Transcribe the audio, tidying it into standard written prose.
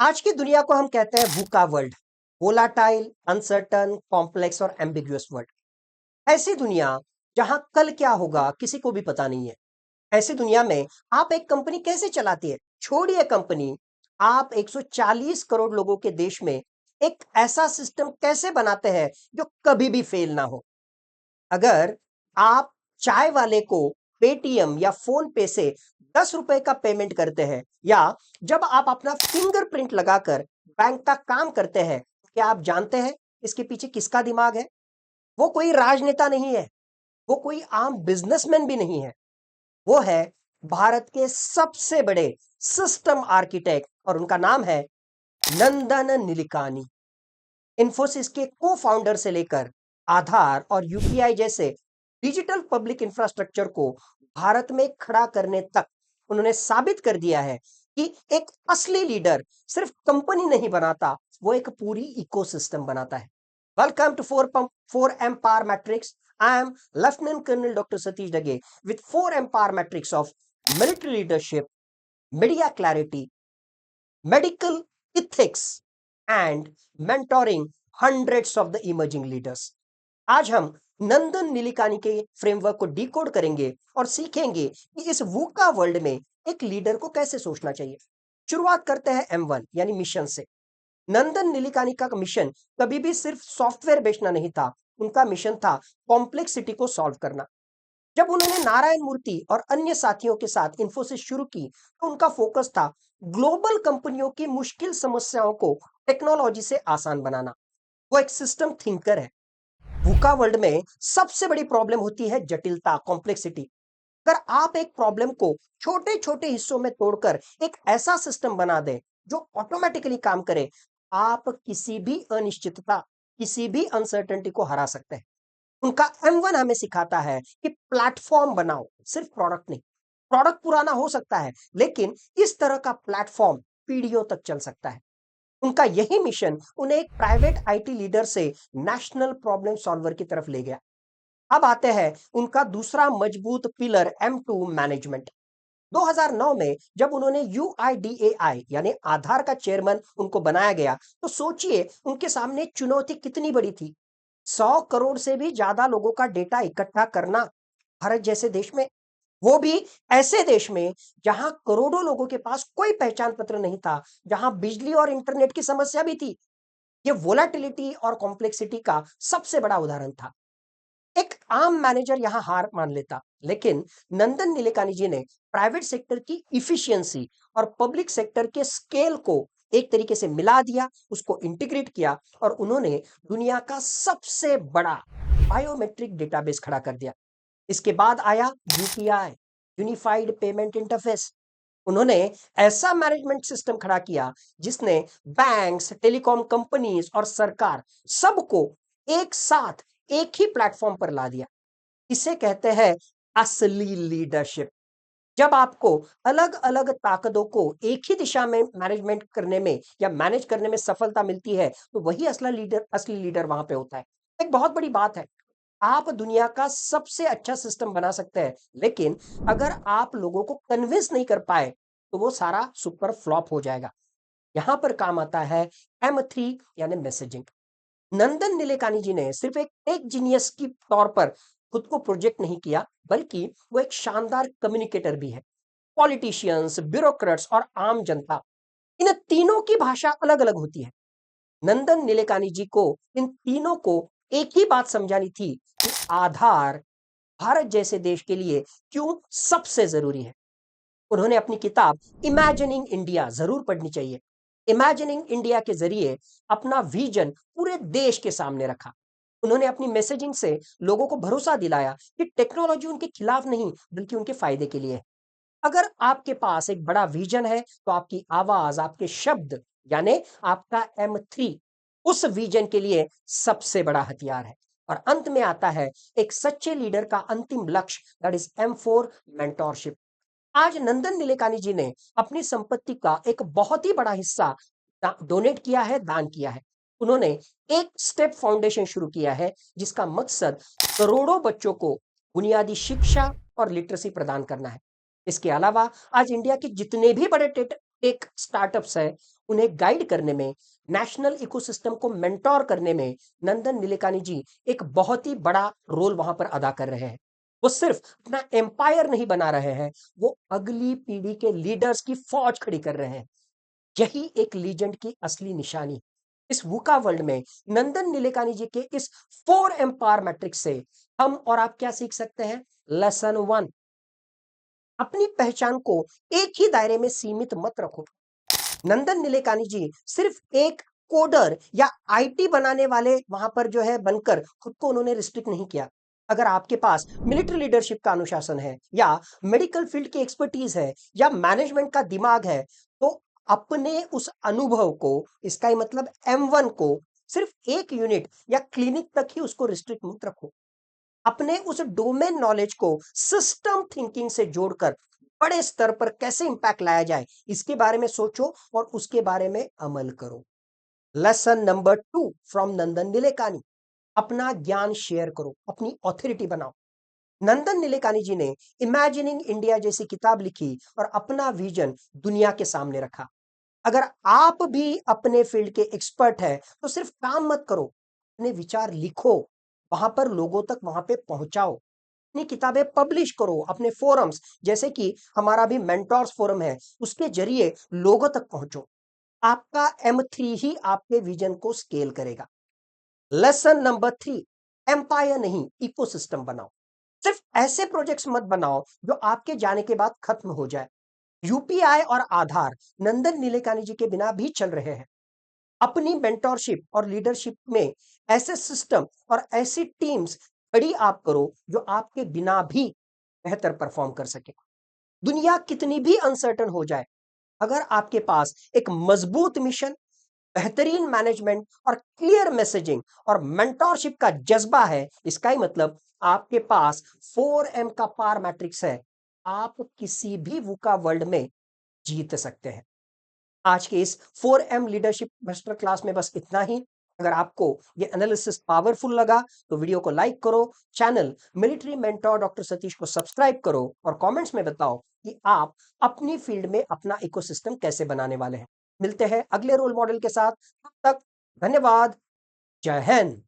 आज की दुनिया को हम कहते हैं VUCA world. Volatile, uncertain, complex और एम्बिग्युअस वर्ल्ड। ऐसी दुनिया जहां कल क्या होगा किसी को भी पता नहीं है। ऐसी दुनिया में आप एक कंपनी कैसे चलाती है? छोड़िए कंपनी, आप 140 करोड़ लोगों के देश में एक ऐसा सिस्टम कैसे बनाते हैं जो कभी भी फेल ना हो? अगर आप चाय वाले को पेटीएम या फोन पे से 10 रुपए का पेमेंट करते हैं, या जब आप अपना फिंगरप्रिंट लगाकर बैंक का काम करते हैं, क्या आप जानते हैं इसके पीछे किसका दिमाग है? वो कोई राजनेता नहीं है, वो कोई आम बिजनेसमैन भी नहीं है। वो है भारत के सबसे बड़े सिस्टम आर्किटेक्ट, और उनका नाम है नंदन निलेकानी। इन्फोसिस के को फाउंडर से लेकर आधार और यूपीआई जैसे डिजिटल पब्लिक इंफ्रास्ट्रक्चर को भारत में खड़ा करने तक उन्होंने साबित कर दिया है कि एक असली लीडर सिर्फ कंपनी नहीं बनाता, वो एक पूरी इकोसिस्टम बनाता है। Welcome to four M power matrix. I am lieutenant colonel doctor Satish Dage with 4 M matrix of military leadership, media clarity, medical ethics and mentoring hundreds of the emerging leaders। आज हम नंदन निलेकानी के फ्रेमवर्क को डिकोड करेंगे और सीखेंगे कि इस वूका वर्ल्ड में एक लीडर को कैसे सोचना चाहिए। शुरुआत करते हैं M1 यानी मिशन से। नंदन निलेकानी का मिशन कभी भी सिर्फ सॉफ्टवेयर बेचना नहीं था, उनका मिशन था कॉम्प्लेक्सिटी को सॉल्व करना। जब उन्होंने नारायण मूर्ति और अन्य साथियों के साथ इन्फोसिस शुरू की, तो उनका फोकस था ग्लोबल कंपनियों की मुश्किल समस्याओं को टेक्नोलॉजी से आसान बनाना। वो एक सिस्टम थिंकर है। वूका वर्ल्ड में सबसे बड़ी प्रॉब्लम होती है जटिलता, कॉम्प्लेक्सिटी। अगर आप एक प्रॉब्लम को छोटे छोटे हिस्सों में तोड़कर एक ऐसा सिस्टम बना दें जो ऑटोमेटिकली काम करे, आप किसी भी अनिश्चितता, किसी भी अनसर्टेनिटी को हरा सकते हैं। उनका M1 हमें सिखाता है कि प्लेटफॉर्म बनाओ, सिर्फ प्रोडक्ट नहीं। प्रोडक्ट पुराना हो सकता है, लेकिन इस तरह का प्लेटफॉर्म पीढ़ियों तक चल सकता है। उनका यही मिशन उन्हें एक प्राइवेट आईटी लीडर से नेशनल प्रॉब्लम सॉल्वर की तरफ ले गया। अब आते हैं उनका दूसरा मजबूत पिलर M2 मैनेजमेंट। 2009 में जब उन्होंने UIDAI यानी आधार का चेयरमैन उनको बनाया गया, तो सोचिए उनके सामने चुनौती कितनी बड़ी थी। 100 करोड़ से भी ज्यादा लोगों का डेटा इकट्ठा करना भारत जैसे देश में, वो भी ऐसे देश में जहां करोड़ों लोगों के पास कोई पहचान पत्र नहीं था, जहां बिजली और इंटरनेट की समस्या भी थी। ये वोलाटिलिटी और कॉम्प्लेक्सिटी का सबसे बड़ा उदाहरण था। एक आम मैनेजर यहां हार मान लेता, लेकिन नंदन निलेकानी जी ने प्राइवेट सेक्टर की इफिशियंसी और पब्लिक सेक्टर के स्केल को एक तरीके से मिला दिया, उसको इंटीग्रेट किया, और उन्होंने दुनिया का सबसे बड़ा बायोमेट्रिक डेटाबेस खड़ा कर दिया। इसके बाद आया यूपीआई, यूनिफाइड पेमेंट इंटरफेस। उन्होंने ऐसा मैनेजमेंट सिस्टम खड़ा किया जिसने बैंक्स, टेलीकॉम कंपनीज और सरकार सबको एक साथ एक ही प्लेटफॉर्म पर ला दिया। इसे कहते हैं असली लीडरशिप। जब आपको अलग अलग ताकतों को एक ही दिशा में मैनेजमेंट करने में या मैनेज करने में सफलता मिलती है, तो वही असली लीडर वहां पे होता है। एक बहुत बड़ी बात है, आप दुनिया का सबसे अच्छा सिस्टम बना सकते हैं, लेकिन अगर आप लोगों को कन्विंस नहीं कर पाए, तो वो सारा सुपर फ्लॉप हो जाएगा। यहां पर काम आता है M3 यानी मैसेजिंग। नंदन निलेकानी जी ने सिर्फ एक टेक जीनियस की तौर पर खुद को प्रोजेक्ट नहीं किया, बल्कि वो एक शानदार कम्युनिकेटर भी है। पॉलिटिशियंस, ब्यूरोक्रेट्स और आम जनता, इन तीनों की भाषा अलग अलग होती है। नंदन निलेकानी जी को इन तीनों को एक ही बात समझानी थी कि आधार भारत जैसे देश के लिए क्यों सबसे जरूरी है। उन्होंने अपनी किताब इमेजिनिंग इंडिया जरूर पढ़नी चाहिए। इमेजिनिंग इंडिया के जरिए अपना विजन पूरे देश के सामने रखा। उन्होंने अपनी मैसेजिंग से लोगों को भरोसा दिलाया कि टेक्नोलॉजी उनके खिलाफ नहीं, बल्कि उनके फायदे के लिए है। अगर आपके पास एक बड़ा विजन है, तो आपकी आवाज, आपके शब्द, यानी आपका M3 उस विजन के लिए सबसे बड़ा हथियार है। और अंत में आता है एक सच्चे लीडर का अंतिम लक्ष्य, दैट इज M4 मेंटोरशिप। आज नंदन निलेकानी जी ने अपनी संपत्ति का एक बहुत ही बड़ा हिस्सा डोनेट किया है, दान किया है। उन्होंने एक स्टेप फाउंडेशन शुरू किया है जिसका मकसद करोड़ों बच्चों को बुनियादी शिक्षा और लिटरेसी प्रदान करना है। इसके अलावा आज इंडिया के जितने भी बड़े एक स्टार्टअप्स है, उन्हें गाइड करने में, नेशनल इकोसिस्टम को मेंटोर करने में नंदन नीलेकानी जी एक बहुत ही बड़ा रोल वहां पर अदा कर रहे हैं। वो सिर्फ अपना एम्पायर नहीं बना रहे हैं, वो अगली पीढ़ी के लीडर्स की फौज खड़ी कर रहे हैं। यही एक लीजेंड की असली निशानी। इस वुका वर्ल्ड में नंदन नीलेकानी जी के इस 4 एम्पायर मैट्रिक्स से हम और आप क्या सीख सकते हैं? लेसन 1, अपनी पहचान को एक ही दायरे में सीमित मत रखो। नंदन नीलेकानी जी सिर्फ एक कोडर या आईटी बनाने वाले वहां पर जो है बनकर खुद को उन्होंने रिस्ट्रिक्ट नहीं किया। अगर आपके पास मिलिट्री लीडरशिप का अनुशासन है या मेडिकल फील्ड की एक्सपर्टीज है या मैनेजमेंट का दिमाग है, तो अपने उस अनुभव को, इसका ही मतलब M1 को, सिर्फ एक यूनिट या क्लिनिक तक ही उसको रिस्ट्रिक्ट मत रखो। अपने उस डोमेन नॉलेज को सिस्टम थिंकिंग से जोड़कर बड़े स्तर पर कैसे इंपैक्ट लाया जाए, इसके बारे में सोचो और उसके बारे में अमल करो। लेसन नंबर 2 फ्रॉम नंदन नीलेकानी, अपना ज्ञान शेयर करो, अपनी ऑथोरिटी बनाओ। नंदन नीलेकानी जी ने इमेजिनिंग इंडिया जैसी किताब लिखी और अपना विजन दुनिया के सामने रखा। अगर आप भी अपने फील्ड के एक्सपर्ट हैं, तो सिर्फ काम मत करो, अपने विचार लिखो, वहां पर लोगों तक वहां पे पहुंचाओ, अपनी किताबें पब्लिश करो, अपने फोरम्स जैसे कि हमारा भी मेंटोर्स फोरम है, उसके जरिए लोगों तक पहुंचो। आपका M3 ही आपके विजन को स्केल करेगा। लेसन नंबर 3, एम्पायर नहीं, इकोसिस्टम बनाओ। सिर्फ ऐसे प्रोजेक्ट्स मत बनाओ जो आपके जाने के बाद खत्म हो जाए। यूपीआई और आधार नंदन नीलेकानी जी के बिना भी चल रहे हैं। अपनी मेंटोरशिप और लीडरशिप में ऐसे सिस्टम और ऐसी टीम्स खड़ी आप करो जो आपके बिना भी बेहतर परफॉर्म कर सके। दुनिया कितनी भी अनसर्टन हो जाए, अगर आपके पास एक मजबूत मिशन, बेहतरीन मैनेजमेंट और क्लियर मैसेजिंग और मेंटोरशिप का जज्बा है, इसका ही मतलब आपके पास 4M का पार मैट्रिक्स है। आप किसी भी वुका वर्ल्ड में जीत सकते हैं। आज के इस 4M लीडरशिप मास्टर क्लास में बस इतना ही। अगर आपको ये एनालिसिस पावरफुल लगा तो वीडियो को लाइक करो, channel military mentor doctor Satish को सब्सक्राइब करो और कमेंट्स में बताओ कि आप अपनी फील्ड में अपना इकोसिस्टम कैसे बनाने वाले हैं। मिलते हैं अगले रोल मॉडल के साथ। तब तक धन्यवाद। जय हिंद।